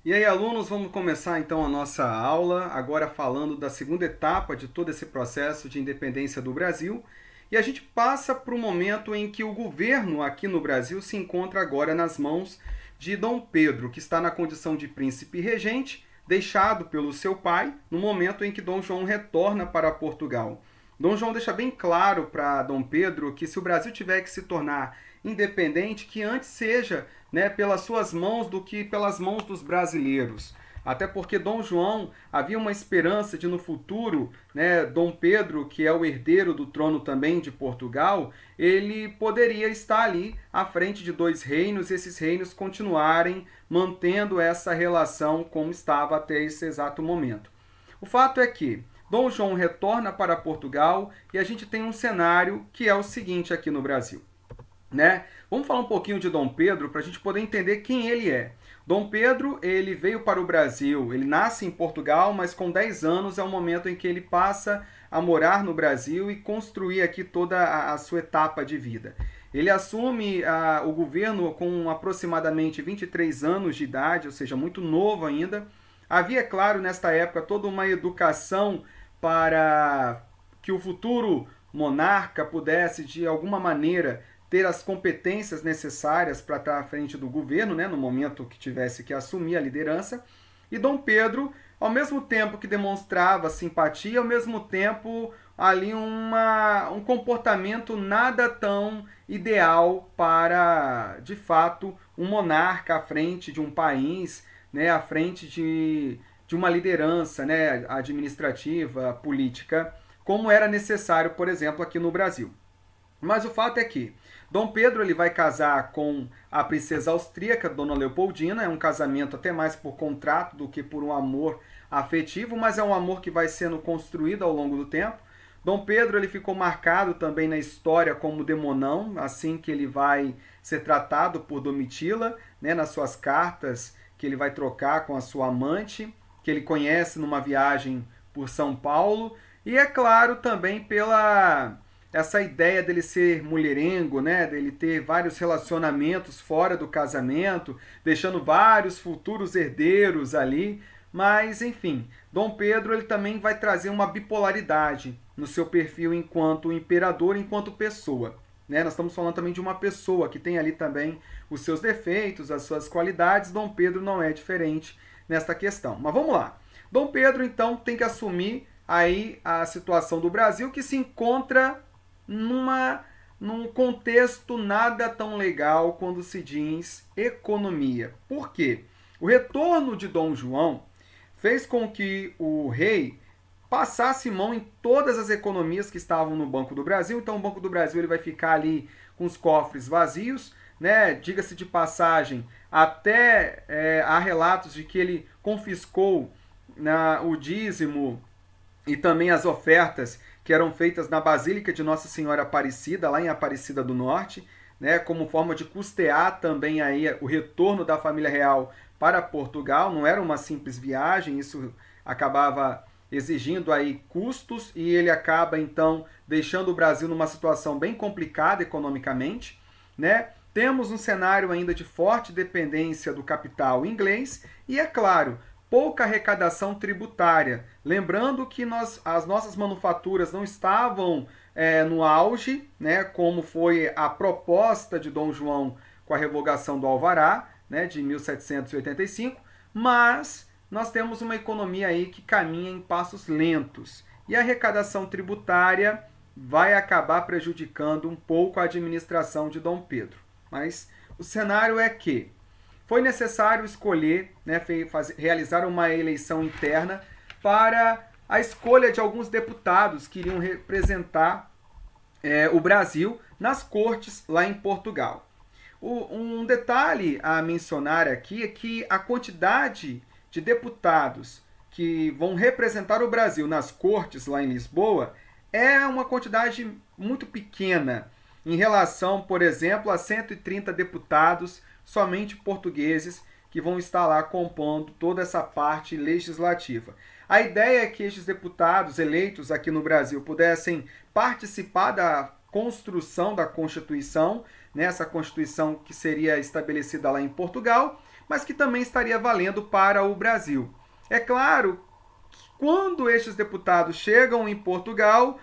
E aí, alunos, vamos começar então a nossa aula, agora falando da segunda etapa de todo esse processo de independência do Brasil. E a gente passa para o momento em que o governo aqui no Brasil se encontra agora nas mãos de Dom Pedro, que está na condição de príncipe regente, deixado pelo seu pai, no momento em que Dom João retorna para Portugal. Dom João deixa bem claro para Dom Pedro que se o Brasil tiver que se tornar independente, que antes seja, né, pelas suas mãos do que pelas mãos dos brasileiros. Até porque Dom João havia uma esperança de no futuro, né, Dom Pedro, que é o herdeiro do trono também de Portugal, ele poderia estar ali à frente de dois reinos e esses reinos continuarem mantendo essa relação como estava até esse exato momento. O fato é que Dom João retorna para Portugal e a gente tem um cenário que é o seguinte aqui no Brasil, né? Vamos falar um pouquinho de Dom Pedro para a gente poder entender quem ele é. Dom Pedro, ele veio para o Brasil, ele nasce em Portugal, mas com 10 anos é o momento em que ele passa a morar no Brasil e construir aqui toda a sua etapa de vida. Ele assume o governo com aproximadamente 23 anos de idade, ou seja, muito novo ainda. Havia, claro, nesta época toda uma educação para que o futuro monarca pudesse, de alguma maneira, ter as competências necessárias para estar à frente do governo, né, no momento que tivesse que assumir a liderança. E Dom Pedro, ao mesmo tempo que demonstrava simpatia, ao mesmo tempo ali um comportamento nada tão ideal para, de fato, um monarca à frente de um país, né, à frente de uma liderança, né, administrativa, política, como era necessário, por exemplo, aqui no Brasil. Mas o fato é que Dom Pedro ele vai casar com a princesa austríaca, Dona Leopoldina. É um casamento até mais por contrato do que por um amor afetivo, mas é um amor que vai sendo construído ao longo do tempo. Dom Pedro ele ficou marcado também na história como demonão, assim que ele vai ser tratado por Domitila, né, nas suas cartas que ele vai trocar com a sua amante, que ele conhece numa viagem por São Paulo, e é claro também pela essa ideia dele ser mulherengo, né, dele ter vários relacionamentos fora do casamento, deixando vários futuros herdeiros ali, mas enfim, Dom Pedro ele também vai trazer uma bipolaridade no seu perfil enquanto imperador, enquanto pessoa. Né? Nós estamos falando também de uma pessoa que tem ali também os seus defeitos, as suas qualidades. Dom Pedro não é diferente nesta questão. Mas vamos lá. Dom Pedro então tem que assumir aí a situação do Brasil, que se encontra num contexto nada tão legal quando se diz economia. Por quê? O retorno de Dom João fez com que o rei passasse mão em todas as economias que estavam no Banco do Brasil. Então o Banco do Brasil ele vai ficar ali com os cofres vazios, né? Diga-se de passagem, até há relatos de que ele confiscou o dízimo e também as ofertas que eram feitas na Basílica de Nossa Senhora Aparecida, lá em Aparecida do Norte, né, como forma de custear também aí o retorno da família real para Portugal. Não era uma simples viagem, isso acabava exigindo aí custos e ele acaba então deixando o Brasil numa situação bem complicada economicamente, né? Temos um cenário ainda de forte dependência do capital inglês e, é claro, pouca arrecadação tributária. Lembrando que as nossas manufaturas não estavam no auge, né, como foi a proposta de Dom João com a revogação do Alvará, né, de 1785, mas nós temos uma economia aí que caminha em passos lentos. E a arrecadação tributária vai acabar prejudicando um pouco a administração de Dom Pedro. Mas o cenário é que foi necessário escolher, né, realizar uma eleição interna para a escolha de alguns deputados que iriam representar o Brasil nas cortes lá em Portugal. Um detalhe a mencionar aqui é que a quantidade de deputados que vão representar o Brasil nas cortes lá em Lisboa é uma quantidade muito pequena em relação, por exemplo, a 130 deputados somente portugueses que vão estar lá compondo toda essa parte legislativa. A ideia é que estes deputados eleitos aqui no Brasil pudessem participar da construção da Constituição, nessa Constituição que seria estabelecida lá em Portugal, mas que também estaria valendo para o Brasil. É claro que quando estes deputados chegam em Portugal,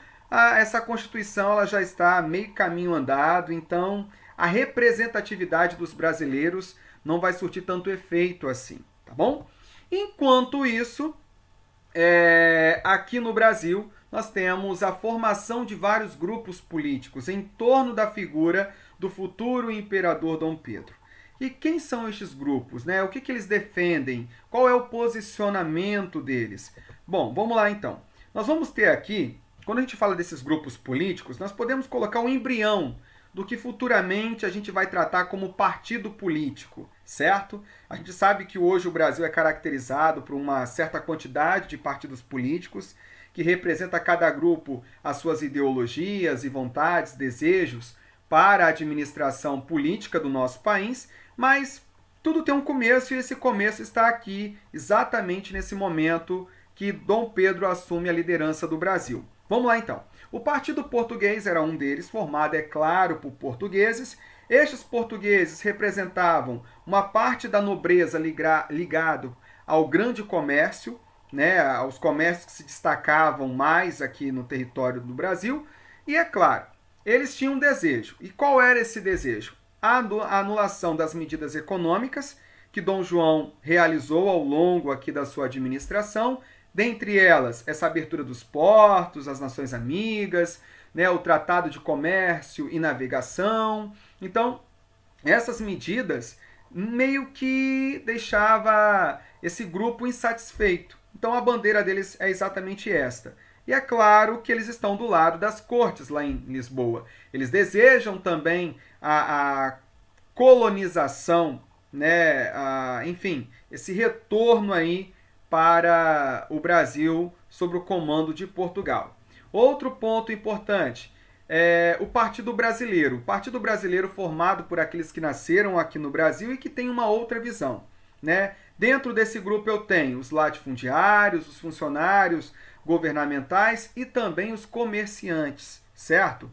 essa Constituição ela já está meio caminho andado, então a representatividade dos brasileiros não vai surtir tanto efeito assim, tá bom? Enquanto isso, aqui no Brasil, nós temos a formação de vários grupos políticos em torno da figura do futuro imperador Dom Pedro. E quem são estes grupos? Né? O que eles defendem? Qual é o posicionamento deles? Bom, vamos lá então. Nós vamos ter aqui, quando a gente fala desses grupos políticos, nós podemos colocar um embrião do que futuramente a gente vai tratar como partido político, certo? A gente sabe que hoje o Brasil é caracterizado por uma certa quantidade de partidos políticos que representa cada grupo as suas ideologias e vontades, desejos para a administração política do nosso país, mas tudo tem um começo e esse começo está aqui exatamente nesse momento que Dom Pedro assume a liderança do Brasil. Vamos lá então. O Partido Português era um deles, formado, é claro, por portugueses. Estes portugueses representavam uma parte da nobreza ligado ao grande comércio, né, aos comércios que se destacavam mais aqui no território do Brasil. E é claro, eles tinham um desejo. E qual era esse desejo? A anulação das medidas econômicas que Dom João realizou ao longo aqui da sua administração, dentre elas, essa abertura dos portos, as nações amigas, né, o Tratado de Comércio e Navegação. Então, essas medidas meio que deixava esse grupo insatisfeito. Então, a bandeira deles é exatamente esta. E é claro que eles estão do lado das cortes lá em Lisboa. Eles desejam também a colonização, né, enfim, esse retorno aí para o Brasil sob o comando de Portugal. Outro ponto importante é o Partido Brasileiro. O Partido Brasileiro formado por aqueles que nasceram aqui no Brasil e que tem uma outra visão, né? Dentro desse grupo eu tenho os latifundiários, os funcionários governamentais e também os comerciantes, certo?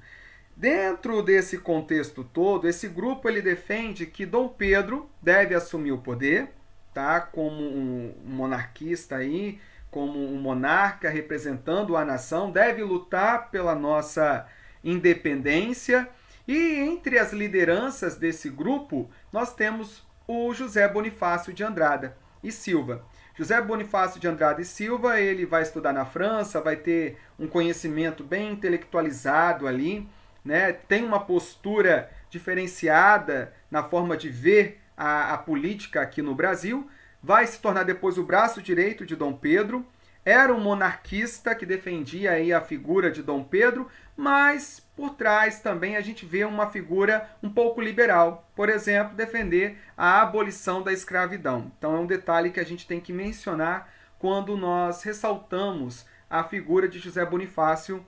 Dentro desse contexto todo, esse grupo ele defende que Dom Pedro deve assumir o poder, tá? Como um monarquista aí, como um monarca representando a nação, deve lutar pela nossa independência. E entre as lideranças desse grupo, nós temos o José Bonifácio de Andrada e Silva. José Bonifácio de Andrada e Silva, ele vai estudar na França, vai ter um conhecimento bem intelectualizado ali, né? Tem uma postura diferenciada na forma de ver a política aqui no Brasil, vai se tornar depois o braço direito de Dom Pedro, era um monarquista que defendia aí a figura de Dom Pedro, mas por trás também a gente vê uma figura um pouco liberal, por exemplo, defender a abolição da escravidão. Então é um detalhe que a gente tem que mencionar quando nós ressaltamos a figura de José Bonifácio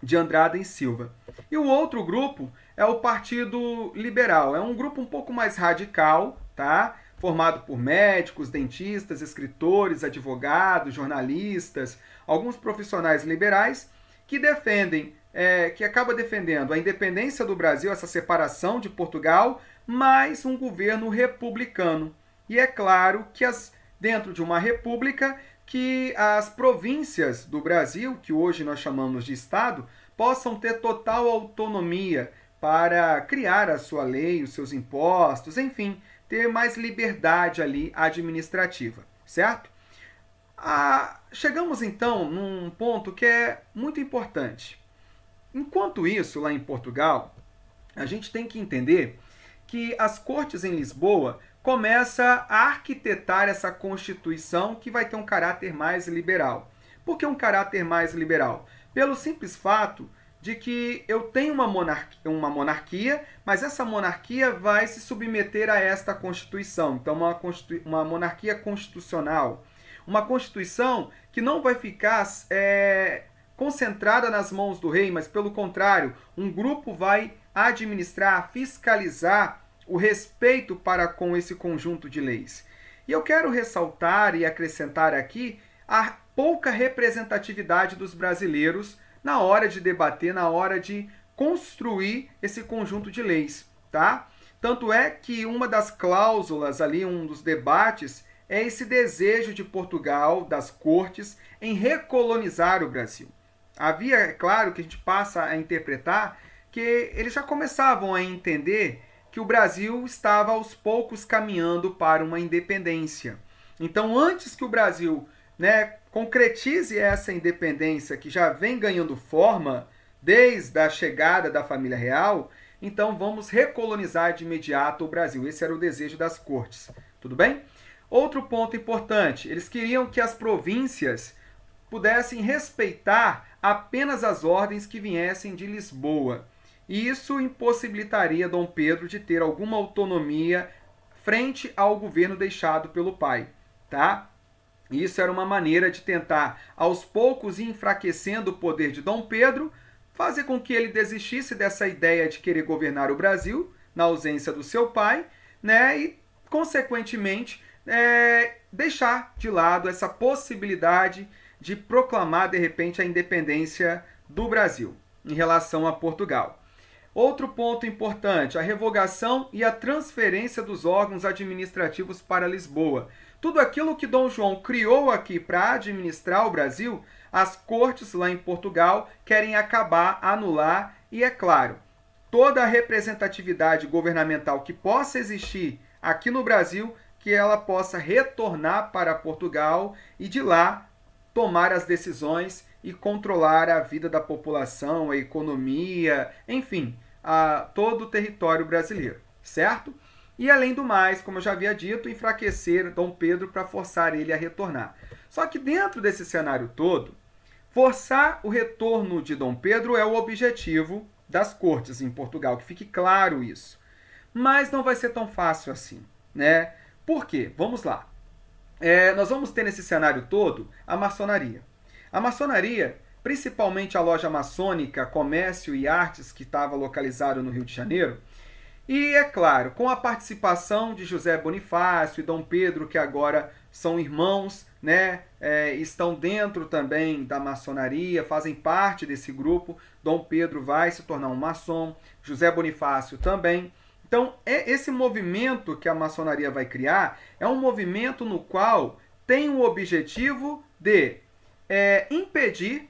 de Andrada e Silva. E o outro grupo é o Partido Liberal. É um grupo um pouco mais radical, tá? Formado por médicos, dentistas, escritores, advogados, jornalistas, alguns profissionais liberais que defendem, que acaba defendendo a independência do Brasil, essa separação de Portugal, mas um governo republicano. E é claro que dentro de uma república, que as províncias do Brasil, que hoje nós chamamos de Estado, possam ter total autonomia para criar a sua lei, os seus impostos, enfim, ter mais liberdade ali administrativa, certo? Chegamos então num ponto que é muito importante. Enquanto isso, lá em Portugal, a gente tem que entender que as cortes em Lisboa começam a arquitetar essa Constituição que vai ter um caráter mais liberal. Por que um caráter mais liberal? Pelo simples fato de que eu tenho uma monarquia, mas essa monarquia vai se submeter a esta Constituição. Então, uma monarquia constitucional. Uma Constituição que não vai ficar concentrada nas mãos do rei, mas, pelo contrário, um grupo vai administrar, fiscalizar o respeito para com esse conjunto de leis. E eu quero ressaltar e acrescentar aqui a pouca representatividade dos brasileiros na hora de debater, na hora de construir esse conjunto de leis, tá? Tanto é que uma das cláusulas ali, um dos debates, é esse desejo de Portugal, das cortes, em recolonizar o Brasil. Havia, é claro, que a gente passa a interpretar que eles já começavam a entender que o Brasil estava aos poucos caminhando para uma independência. Então, antes que o Brasil, concretize essa independência que já vem ganhando forma desde a chegada da família real, então vamos recolonizar de imediato o Brasil. Esse era o desejo das cortes. Tudo bem? Outro ponto importante, eles queriam que as províncias pudessem respeitar apenas as ordens que viessem de Lisboa. E isso impossibilitaria Dom Pedro de ter alguma autonomia frente ao governo deixado pelo pai, tá? Isso era uma maneira de tentar, aos poucos, ir enfraquecendo o poder de Dom Pedro, fazer com que ele desistisse dessa ideia de querer governar o Brasil, na ausência do seu pai, e, consequentemente, deixar de lado essa possibilidade de proclamar, de repente, a independência do Brasil em relação a Portugal. Outro ponto importante, a revogação e a transferência dos órgãos administrativos para Lisboa. Tudo aquilo que Dom João criou aqui para administrar o Brasil, as cortes lá em Portugal querem acabar, anular e, é claro, toda a representatividade governamental que possa existir aqui no Brasil, que ela possa retornar para Portugal e de lá tomar as decisões e controlar a vida da população, a economia, enfim, todo o território brasileiro, certo? E além do mais, como eu já havia dito, enfraquecer Dom Pedro para forçar ele a retornar. Só que dentro desse cenário todo, forçar o retorno de Dom Pedro é o objetivo das cortes em Portugal, que fique claro isso. Mas não vai ser tão fácil assim, né? Por quê? Vamos lá. Nós vamos ter nesse cenário todo a maçonaria. A maçonaria, principalmente a loja maçônica Comércio e Artes, que estava localizado no Rio de Janeiro, e, é claro, com a participação de José Bonifácio e Dom Pedro, que agora são irmãos, estão dentro também da maçonaria, fazem parte desse grupo. Dom Pedro vai se tornar um maçom, José Bonifácio também. Então, esse movimento que a maçonaria vai criar é um movimento no qual tem o objetivo de impedir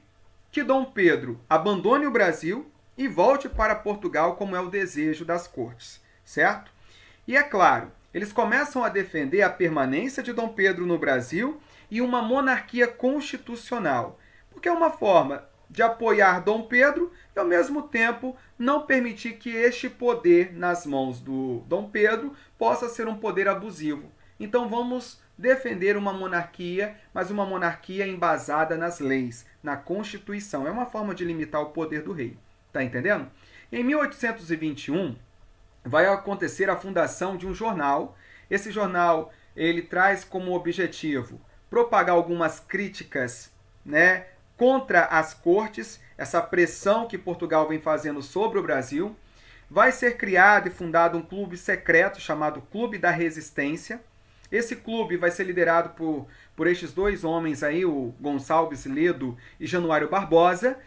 que Dom Pedro abandone o Brasil e volte para Portugal, como é o desejo das cortes, certo? E, é claro, eles começam a defender a permanência de Dom Pedro no Brasil e uma monarquia constitucional, porque é uma forma de apoiar Dom Pedro e, ao mesmo tempo, não permitir que este poder nas mãos do Dom Pedro possa ser um poder abusivo. Então vamos defender uma monarquia, mas uma monarquia embasada nas leis, na Constituição. É uma forma de limitar o poder do rei. Tá entendendo? Em 1821, vai acontecer a fundação de um jornal. Esse jornal, ele traz como objetivo propagar algumas críticas, contra as cortes, essa pressão que Portugal vem fazendo sobre o Brasil. Vai ser criado e fundado um clube secreto chamado Clube da Resistência. Esse clube vai ser liderado por estes dois homens aí, o Gonçalves Ledo e Januário Barbosa,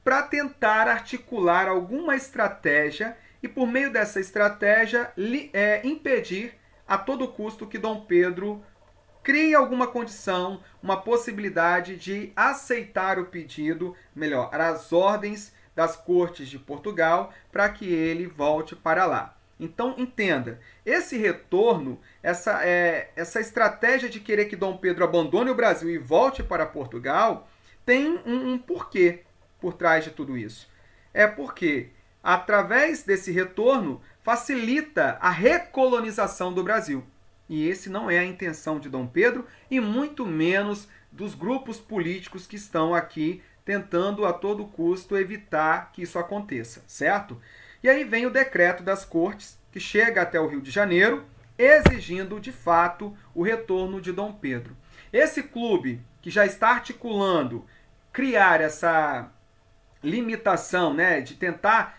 para tentar articular alguma estratégia e, por meio dessa estratégia, impedir a todo custo que Dom Pedro crie alguma condição, uma possibilidade de aceitar o pedido, melhor, as ordens das cortes de Portugal para que ele volte para lá. Então, entenda, esse retorno, essa estratégia de querer que Dom Pedro abandone o Brasil e volte para Portugal, tem um porquê por trás de tudo isso. É porque, através desse retorno, facilita a recolonização do Brasil. E esse não é a intenção de Dom Pedro e muito menos dos grupos políticos que estão aqui tentando a todo custo evitar que isso aconteça, certo? E aí vem o decreto das cortes, que chega até o Rio de Janeiro, exigindo, de fato, o retorno de Dom Pedro. Esse clube, que já está articulando criar essa limitação, de tentar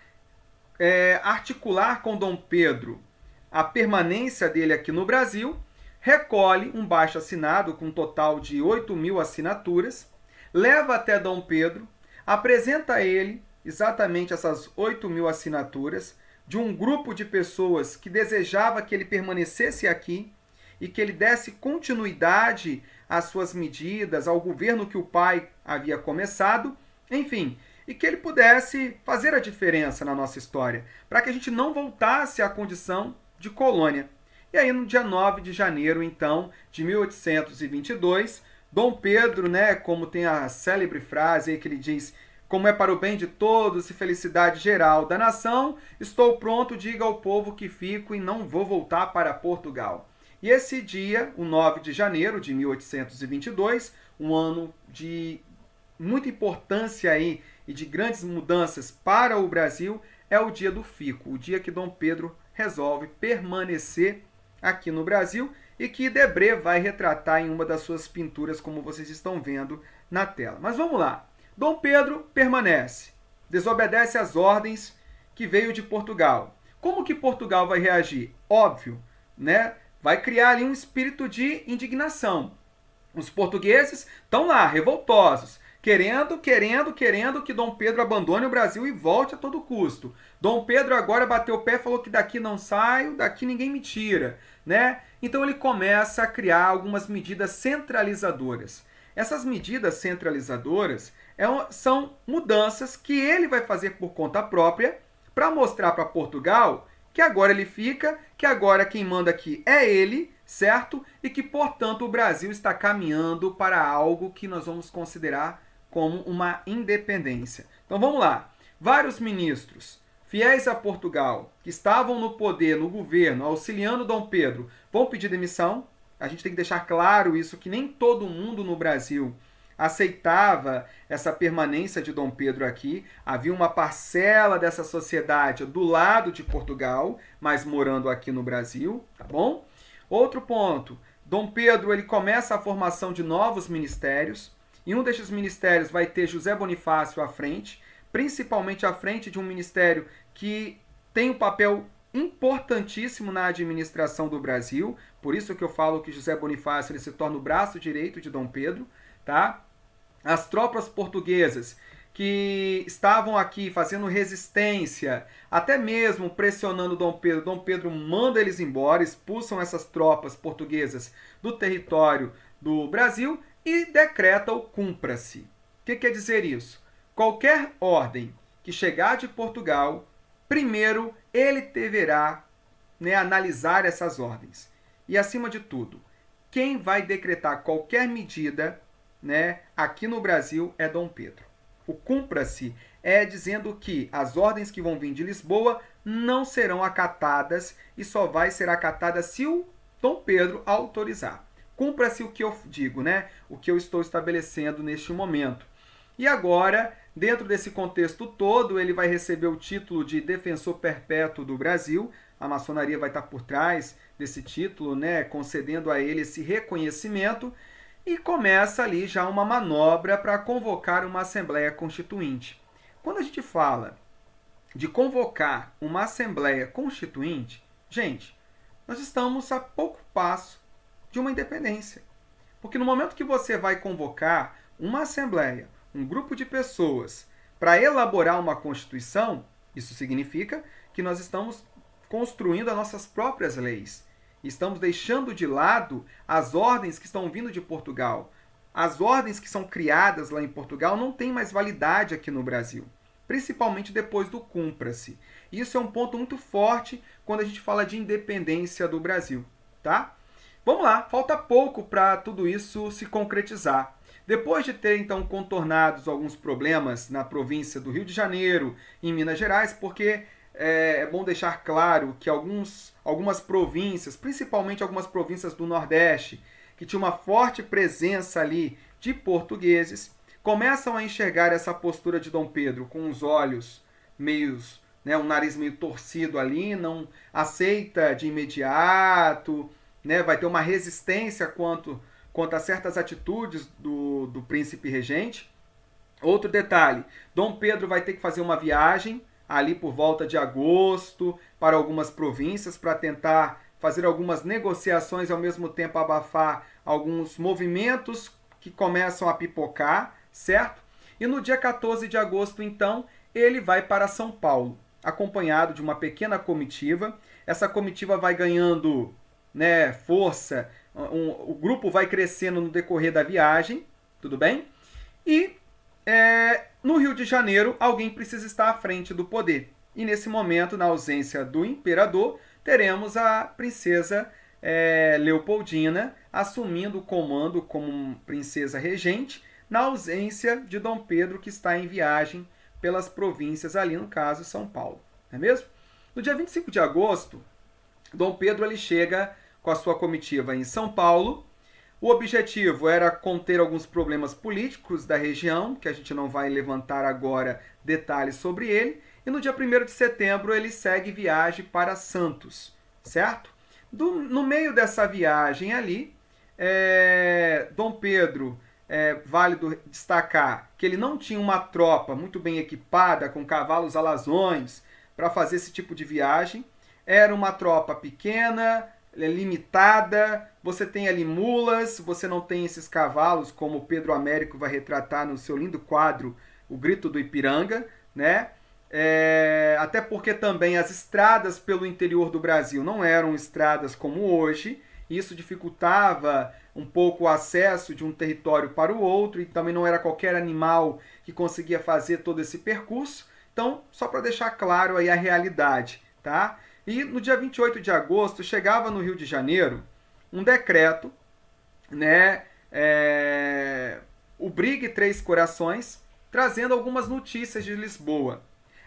articular com Dom Pedro a permanência dele aqui no Brasil, recolhe um baixo-assinado com um total de 8.000 assinaturas, leva até Dom Pedro, apresenta a ele exatamente essas 8.000 assinaturas, de um grupo de pessoas que desejava que ele permanecesse aqui e que ele desse continuidade às suas medidas, ao governo que o pai havia começado, enfim, e que ele pudesse fazer a diferença na nossa história, para que a gente não voltasse à condição de colônia. E aí, no dia 9 de janeiro, então, de 1822, Dom Pedro, né, como tem a célebre frase aí que ele diz: como é para o bem de todos e felicidade geral da nação, estou pronto, diga ao povo que fico e não vou voltar para Portugal. E esse dia, o 9 de janeiro de 1822, um ano de muita importância aí e de grandes mudanças para o Brasil, é o dia do fico, o dia que Dom Pedro resolve permanecer aqui no Brasil e que Debré vai retratar em uma das suas pinturas, como vocês estão vendo na tela. Mas vamos lá. Dom Pedro permanece, desobedece às ordens que veio de Portugal. Como que Portugal vai reagir? Óbvio, né? Vai criar ali um espírito de indignação. Os portugueses estão lá, revoltosos, querendo que Dom Pedro abandone o Brasil e volte a todo custo. Dom Pedro agora bateu o pé e falou que daqui não saio, daqui ninguém me tira, né? Então ele começa a criar algumas medidas centralizadoras. Essas medidas centralizadoras são mudanças que ele vai fazer por conta própria para mostrar para Portugal que agora ele fica, que agora quem manda aqui é ele, certo? E que, portanto, o Brasil está caminhando para algo que nós vamos considerar como uma independência. Então vamos lá. Vários ministros fiéis a Portugal, que estavam no poder, no governo, auxiliando Dom Pedro, vão pedir demissão. A gente tem que deixar claro isso, que nem todo mundo no Brasil aceitava essa permanência de Dom Pedro aqui. Havia uma parcela dessa sociedade do lado de Portugal, mas morando aqui no Brasil, tá bom? Outro ponto, Dom Pedro ele começa a formação de novos ministérios, e um desses ministérios vai ter José Bonifácio à frente, principalmente à frente de um ministério que tem um papel importantíssimo na administração do Brasil, por isso que eu falo que José Bonifácio ele se torna o braço direito de Dom Pedro, tá? As tropas portuguesas que estavam aqui fazendo resistência, até mesmo pressionando Dom Pedro manda eles embora, expulsam essas tropas portuguesas do território do Brasil e decreta o cumpra-se. O que quer dizer isso? Qualquer ordem que chegar de Portugal, primeiro ele deverá, né, analisar essas ordens. E acima de tudo, quem vai decretar qualquer medida, né, aqui no Brasil é Dom Pedro. O cumpra-se é dizendo que as ordens que vão vir de Lisboa não serão acatadas e só vai ser acatada se o Dom Pedro autorizar. Cumpra-se o que eu digo, né? O que eu estou estabelecendo neste momento. E agora, dentro desse contexto todo, ele vai receber o título de Defensor Perpétuo do Brasil. A maçonaria vai estar por trás desse título, né, concedendo a ele esse reconhecimento. E começa ali já uma manobra para convocar uma Assembleia Constituinte. Quando a gente fala de convocar uma Assembleia Constituinte, gente, nós estamos a pouco passo de uma independência. Porque no momento que você vai convocar uma Assembleia, um grupo de pessoas, para elaborar uma Constituição, isso significa que nós estamos construindo as nossas próprias leis. Estamos deixando de lado as ordens que estão vindo de Portugal. As ordens que são criadas lá em Portugal não têm mais validade aqui no Brasil, principalmente depois do cumpra-se. Isso é um ponto muito forte quando a gente fala de independência do Brasil, tá? Vamos lá, falta pouco para tudo isso se concretizar. Depois de ter, então, contornados alguns problemas na província do Rio de Janeiro, em Minas Gerais, porque é bom deixar claro que algumas províncias, principalmente algumas províncias do Nordeste, que tinham uma forte presença ali de portugueses, começam a enxergar essa postura de Dom Pedro com os olhos meios, né, um nariz meio torcido ali, não aceita de imediato, né, vai ter uma resistência quanto a certas atitudes do príncipe regente. Outro detalhe, Dom Pedro vai ter que fazer uma viagem ali por volta de agosto, para algumas províncias, para tentar fazer algumas negociações e ao mesmo tempo abafar alguns movimentos que começam a pipocar, certo? E no dia 14 de agosto, então, ele vai para São Paulo. acompanhado de uma pequena comitiva. Essa comitiva vai ganhando, né, força, o grupo vai crescendo no decorrer da viagem, tudo bem? E no Rio de Janeiro, alguém precisa estar à frente do poder. E nesse momento, na ausência do imperador, teremos a princesa Leopoldina assumindo o comando como princesa regente, na ausência de Dom Pedro, que está em viagem pelas províncias ali, no caso, São Paulo. Não é mesmo? No dia 25 de agosto, Dom Pedro ele chega com a sua comitiva em São Paulo. O objetivo era conter alguns problemas políticos da região, que a gente não vai levantar agora detalhes sobre ele. E no dia 1º de setembro ele segue viagem para Santos, certo? No meio dessa viagem ali, Dom Pedro, válido destacar que ele não tinha uma tropa muito bem equipada, com cavalos alazões, para fazer esse tipo de viagem. Era uma tropa pequena, limitada, você tem ali mulas, você não tem esses cavalos, como Pedro Américo vai retratar no seu lindo quadro, O Grito do Ipiranga, né? Até porque também as estradas pelo interior do Brasil não eram estradas como hoje, isso dificultava um pouco o acesso de um território para o outro, e também não era qualquer animal que conseguia fazer todo esse percurso. Então, só para deixar claro aí a realidade, tá? E no dia 28 de agosto chegava no Rio de Janeiro um decreto, né, o Brigue Três Corações, trazendo algumas notícias de Lisboa.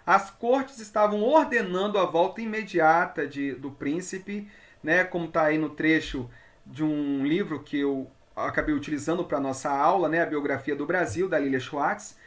As cortes estavam ordenando a volta imediata do príncipe, né, como está aí no trecho de um livro que eu acabei utilizando para a nossa aula, né, a Biografia do Brasil, da Lilia Schwartz,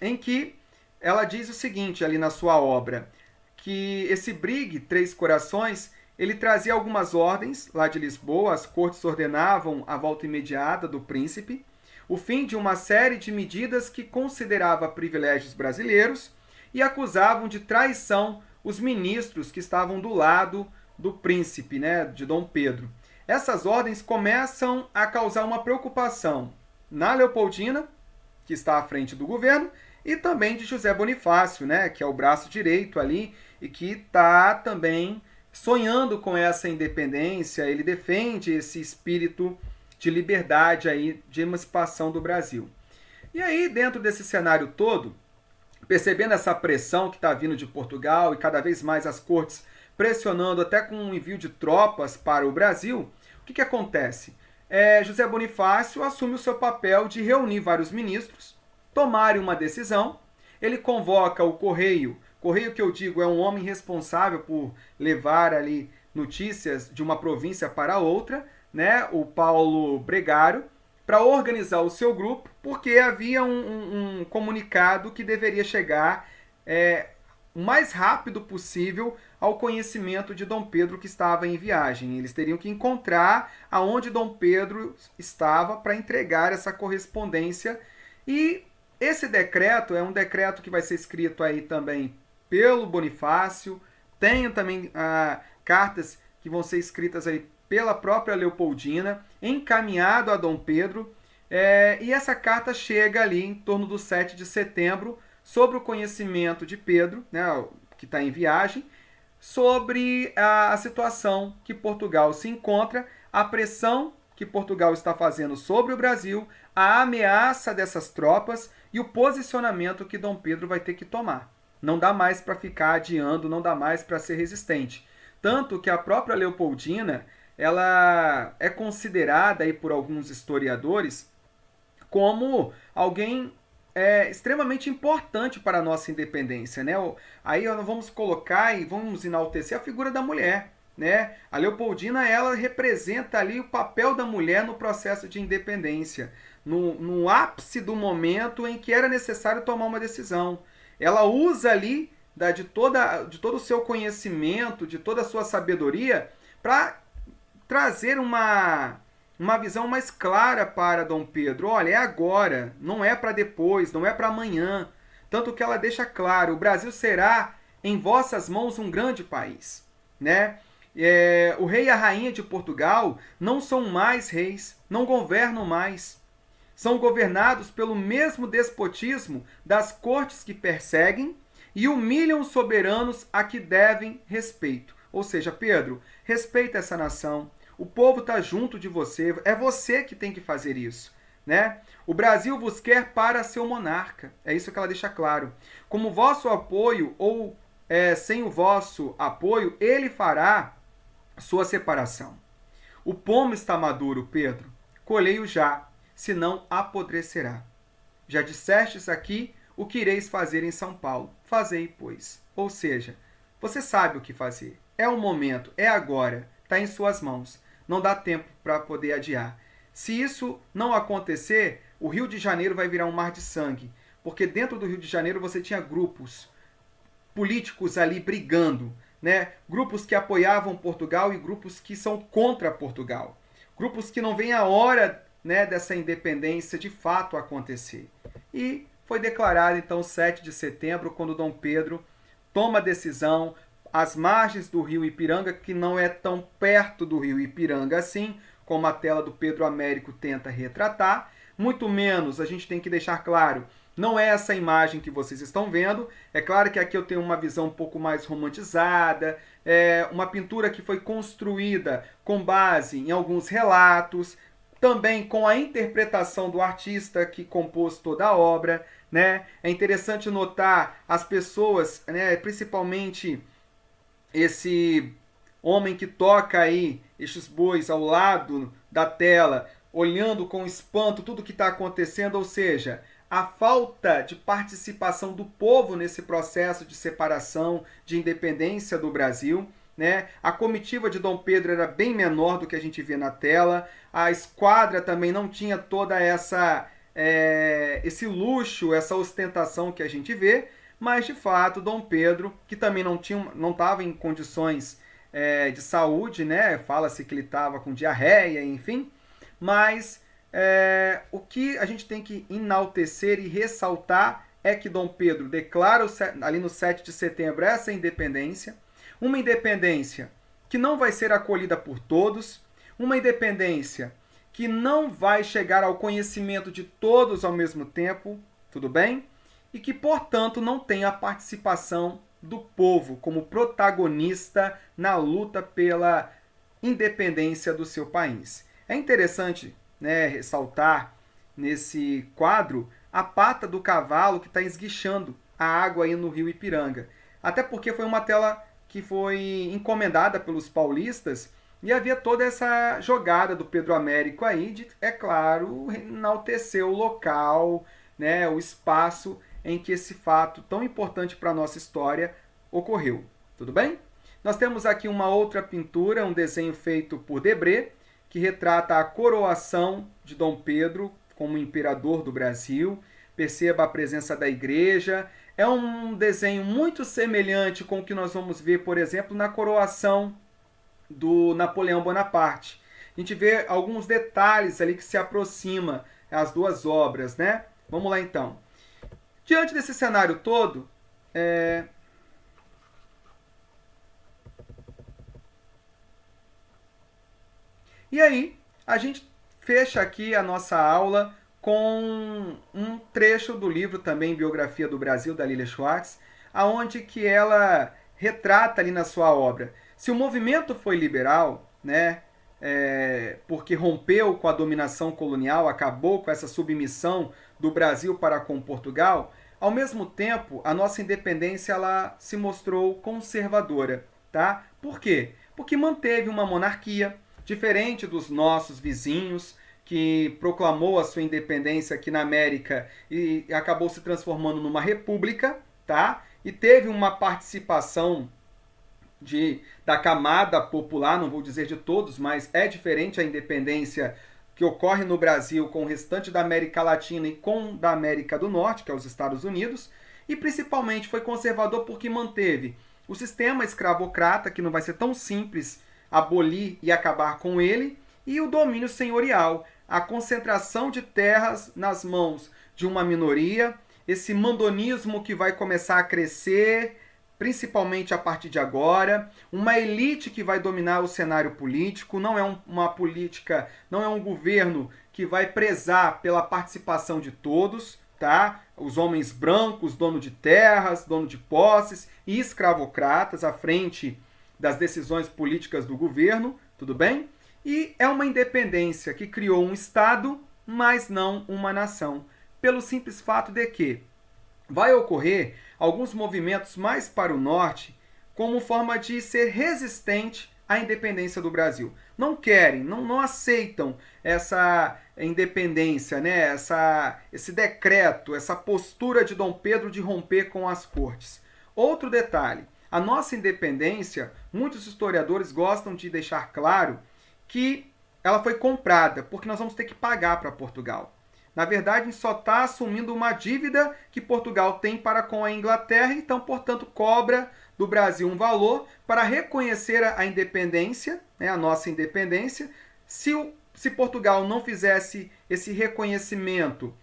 em que ela diz o seguinte ali na sua obra, que esse Brigue Três Corações, ele trazia algumas ordens lá de Lisboa, as cortes ordenavam a volta imediata do príncipe, o fim de uma série de medidas que considerava privilégios brasileiros e acusavam de traição os ministros que estavam do lado do príncipe, né, de Dom Pedro. Essas ordens começam a causar uma preocupação na Leopoldina, que está à frente do governo, e também de José Bonifácio, né, que é o braço direito ali e que está também sonhando com essa independência. Ele defende esse espírito de liberdade aí, de emancipação do Brasil. E aí, dentro desse cenário todo, percebendo essa pressão que está vindo de Portugal e cada vez mais as cortes pressionando até com o envio de tropas para o Brasil, o que acontece? José Bonifácio assume o seu papel de reunir vários ministros, tomarem uma decisão. Ele convoca o Correio que eu digo é um homem responsável por levar ali notícias de uma província para outra, né, o Paulo Bregaro, para organizar o seu grupo, porque havia um comunicado que deveria chegar o mais rápido possível ao conhecimento de Dom Pedro, que estava em viagem. Eles teriam que encontrar aonde Dom Pedro estava para entregar essa correspondência. E esse decreto é um decreto que vai ser escrito aí também pelo Bonifácio, tem também cartas que vão ser escritas aí pela própria Leopoldina, encaminhado a Dom Pedro, e essa carta chega ali em torno do 7 de setembro, sobre o conhecimento de Pedro, né, que está em viagem, sobre a situação que Portugal se encontra, a pressão que Portugal está fazendo sobre o Brasil, a ameaça dessas tropas e o posicionamento que Dom Pedro vai ter que tomar. Não dá mais para ficar adiando, não dá mais para ser resistente. Tanto que a própria Leopoldina, ela é considerada aí por alguns historiadores como alguém extremamente importante para a nossa independência, né? Aí nós vamos colocar e vamos enaltecer a figura da mulher, né? A Leopoldina, ela representa ali o papel da mulher no processo de independência, no ápice do momento em que era necessário tomar uma decisão. Ela usa ali de todo o seu conhecimento, de toda a sua sabedoria, para trazer uma visão mais clara para Dom Pedro. Olha, é agora, não é para depois, não é para amanhã. Tanto que ela deixa claro, o Brasil será em vossas mãos um grande país, né? O rei e a rainha de Portugal não são mais reis, não governam mais. São governados pelo mesmo despotismo das cortes que perseguem e humilham os soberanos a que devem respeito. Ou seja, Pedro, respeita essa nação, o povo está junto de você, é você que tem que fazer isso. Né? O Brasil vos quer para seu monarca, é isso que ela deixa claro. Como vosso apoio ou sem o vosso apoio, ele fará sua separação. O pomo está maduro, Pedro, colhei-o já, senão apodrecerá. Já dissestes aqui o que ireis fazer em São Paulo. Fazei, pois. Ou seja, você sabe o que fazer. É o momento, é agora, está em suas mãos. Não dá tempo para poder adiar. Se isso não acontecer, o Rio de Janeiro vai virar um mar de sangue. Porque dentro do Rio de Janeiro você tinha grupos políticos ali brigando, né? Grupos que apoiavam Portugal e grupos que são contra Portugal. Grupos que não veem a hora, né, dessa independência de fato acontecer. E foi declarado então 7 de setembro, quando Dom Pedro toma a decisão às margens do rio Ipiranga, que não é tão perto do rio Ipiranga assim, como a tela do Pedro Américo tenta retratar. Muito menos, a gente tem que deixar claro, não é essa imagem que vocês estão vendo. É claro que aqui eu tenho uma visão um pouco mais romantizada, uma pintura que foi construída com base em alguns relatos, também com a interpretação do artista que compôs toda a obra. Né? É interessante notar as pessoas, né, principalmente esse homem que toca aí estes bois ao lado da tela, olhando com espanto tudo que está acontecendo, ou seja, a falta de participação do povo nesse processo de separação, de independência do Brasil. Né? A comitiva de Dom Pedro era bem menor do que a gente vê na tela, a esquadra também não tinha toda esse luxo, essa ostentação que a gente vê, mas de fato Dom Pedro, que também não estava em condições de saúde, né? Fala-se que ele estava com diarreia, enfim, mas o que a gente tem que enaltecer e ressaltar é que Dom Pedro declara ali no 7 de setembro essa independência, uma independência que não vai ser acolhida por todos, uma independência que não vai chegar ao conhecimento de todos ao mesmo tempo, tudo bem? E que, portanto, não tem a participação do povo como protagonista na luta pela independência do seu país. É interessante, né, ressaltar nesse quadro a pata do cavalo que está esguichando a água aí no rio Ipiranga. Até porque foi uma tela que foi encomendada pelos paulistas e havia toda essa jogada do Pedro Américo aí de, é claro, enaltecer o local, né, o espaço em que esse fato tão importante para a nossa história ocorreu. Tudo bem? Nós temos aqui uma outra pintura, um desenho feito por Debré, que retrata a coroação de Dom Pedro como imperador do Brasil. Perceba a presença da igreja. É um desenho muito semelhante com o que nós vamos ver, por exemplo, na coroação do Napoleão Bonaparte. A gente vê alguns detalhes ali que se aproximam as duas obras, né? Vamos lá então. Diante desse cenário todo, e aí a gente fecha aqui a nossa aula com um trecho do livro também Biografia do Brasil, da Lilia Schwartz, aonde que ela retrata ali na sua obra. Se o movimento foi liberal, né, porque rompeu com a dominação colonial, acabou com essa submissão do Brasil para com Portugal, ao mesmo tempo, a nossa independência ela se mostrou conservadora. Tá? Por quê? Porque manteve uma monarquia, diferente dos nossos vizinhos, que proclamou a sua independência aqui na América e acabou se transformando numa república, tá? E teve uma participação da camada popular, não vou dizer de todos, mas é diferente a independência que ocorre no Brasil com o restante da América Latina e com da América do Norte, que é os Estados Unidos, e principalmente foi conservador porque manteve o sistema escravocrata, que não vai ser tão simples abolir e acabar com ele, e o domínio senhorial, a concentração de terras nas mãos de uma minoria, esse mandonismo que vai começar a crescer, principalmente a partir de agora, uma elite que vai dominar o cenário político, não é uma política, não é um governo que vai prezar pela participação de todos, tá? Os homens brancos, dono de terras, dono de posses e escravocratas à frente das decisões políticas do governo, tudo bem? E é uma independência que criou um Estado, mas não uma nação, pelo simples fato de que vai ocorrer alguns movimentos mais para o norte como forma de ser resistente à independência do Brasil. Não querem, não aceitam essa independência, né? Esse decreto, essa postura de Dom Pedro de romper com as cortes. Outro detalhe, a nossa independência, muitos historiadores gostam de deixar claro que ela foi comprada, porque nós vamos ter que pagar para Portugal. Na verdade, a gente só está assumindo uma dívida que Portugal tem para com a Inglaterra, então, portanto, cobra do Brasil um valor para reconhecer a independência, né, a nossa independência. Se Portugal não fizesse esse reconhecimento,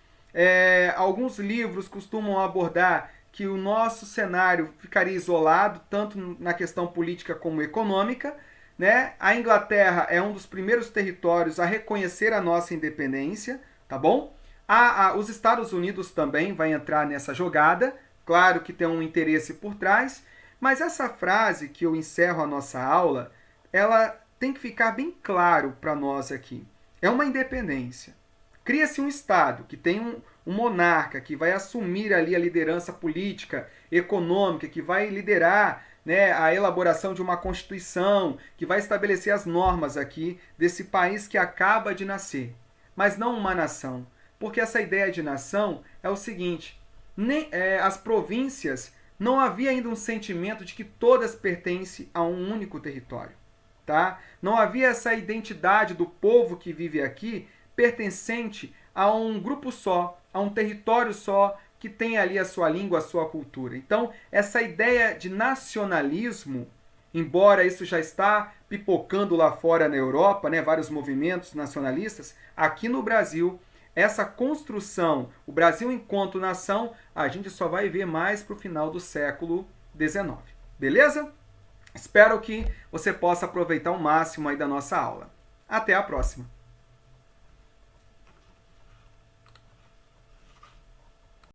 alguns livros costumam abordar que o nosso cenário ficaria isolado, tanto na questão política como econômica, né? A Inglaterra é um dos primeiros territórios a reconhecer a nossa independência, tá bom? Os Estados Unidos também vai entrar nessa jogada, claro que tem um interesse por trás, mas essa frase que eu encerro a nossa aula, ela tem que ficar bem claro para nós aqui. É uma independência. Cria-se um Estado que tem um monarca que vai assumir ali a liderança política, econômica, que vai liderar, né, a elaboração de uma Constituição, que vai estabelecer as normas aqui desse país que acaba de nascer. Mas não uma nação. Porque essa ideia de nação é o seguinte, as províncias, não havia ainda um sentimento de que todas pertencem a um único território. Tá? Não havia essa identidade do povo que vive aqui pertencente a um grupo só, a um território só, que tem ali a sua língua, a sua cultura. Então, essa ideia de nacionalismo, embora isso já está pipocando lá fora na Europa, né, vários movimentos nacionalistas, aqui no Brasil, essa construção, o Brasil enquanto nação, a gente só vai ver mais para o final do século XIX. Beleza? Espero que você possa aproveitar o máximo aí da nossa aula. Até a próxima!